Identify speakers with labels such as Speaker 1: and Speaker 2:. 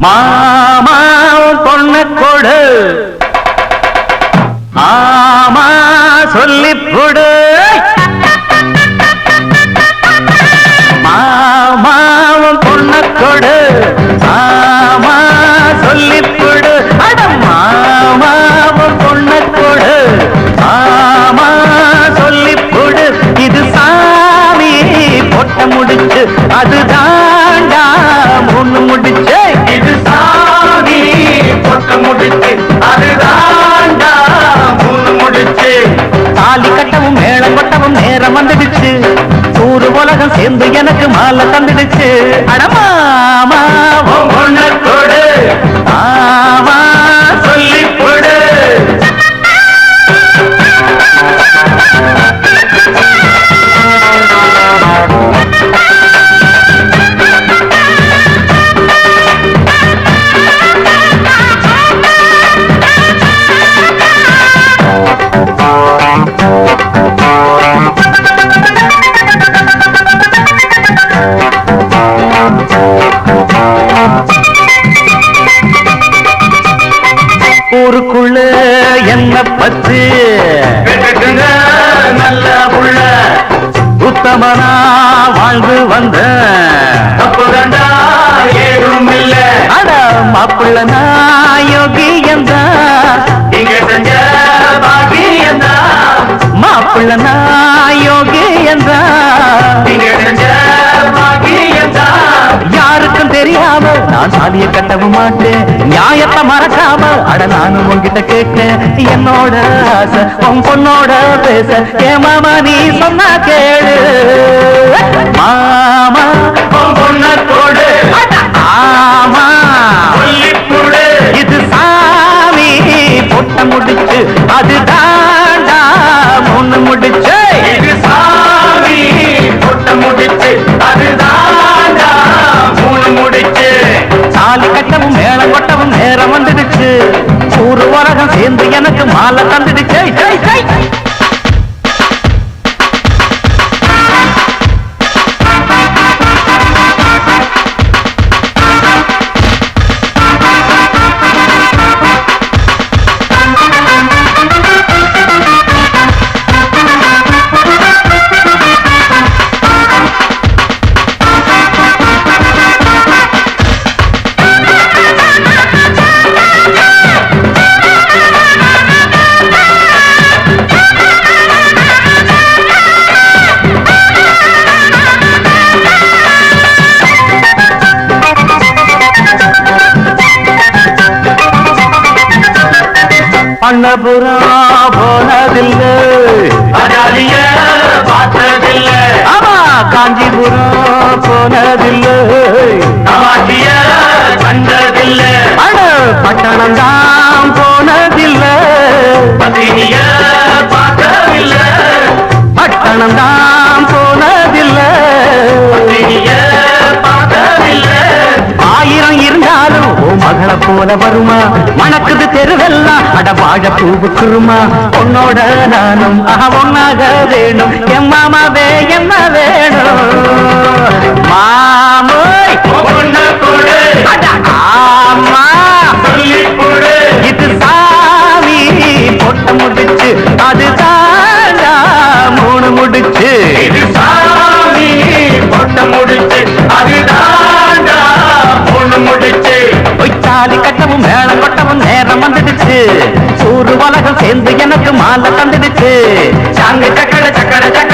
Speaker 1: மாமா பொண்ணு கொடு ஆமா சொல்லி கொடு மாமாவும் பொண்ணு கொடு ஆமா சொல்லி கொடு அட மாமாவும் பொண்ணு கொடு ஆமா சொல்லி கொடு இது சாமி பொட்ட முடிச்சு அது தாண்டா மூணு முடிச்சு இது சாமி பொட்ட முடிச்சு அது தாண்டா மூணு முடிச்சு தாலி கட்டவும் மேளம் கொட்டவும் நேரம் வந்துடுச்சு ஊரு உலகம் சேர்ந்து எனக்கு மாலை தந்துடுச்சு அடமாமா பொண்ணு கொடு ஆமா சொல்லி கொடு ஊருக்குள்ள என்ன பத்து நல்ல புள்ள உத்தமனா வாழ்ந்து வந்த தப்புதண்டா ஏதும் இல்ல அட மாப்பிள்ள நாயோகியந்தா இங்க செஞ்ச பாகியந்தா மாப்பிள்ள நாயோகியந்தா இங்க செஞ்ச பாகியந்தா யாருக்கும் தெரியாம நான் சாதிய கட்டவும் மாட்டேன் நியாயத்தை மறக்காம அட நானும் உன்கிட்ட கேட்டேன் என்னோட ஆசை உன் பொண்ணோட பேச ஏ மாமா நீ சொன்னா கேளு மாமா உன் பொண்ண கொடு ஆமா இது சாமி பொட்ட முடிச்சு அது தாண்டா மூணு முடிச்சு இது சாமி பொட்ட முடிச்சு அது தாண்டா மூணு முடிச்சு தாலி கட்டவும் மேளம் கொட்டவும் நேரம் வந்துடுச்சு ஊரு உலகம் சேர்ந்து எனக்கு மாலை தந்துடுச்சு பண்ணபுரா போனதில்லை பார்த்ததில்லை ஆமா காஞ்சிபுரம் போனதில்லை கண்டதில்லை அட பட்டணம் தான் போனதில்லை பார்த்ததில்லை பட்டணம் தான் போனதில்லை ஆயிரம் இருந்தாலும் மகளை போல வருமா மணக்குது தெருவெல்லாம் அட வாழ பூவுக்குருமா உன்னோட நானும் ஒன்னாக வேணும் என் மாமாவே என்ன வேணும் மாமோய் ஆமா இது சாமி பொட்ட முடிச்சு அது தாண்டா மூணு முடிச்சு இது சாமி பொட்ட முடிச்சு அது தாண்டா மூணு முடிச்சு தாலி கட்டவும் மேளம் கொட்டவும் நேரம் வந்துடுச்சு ஊரு உலகம் சேர்ந்து எனக்கு மாலை தந்துடுச்சு சாங்க சக்கட சக்கட சக்கட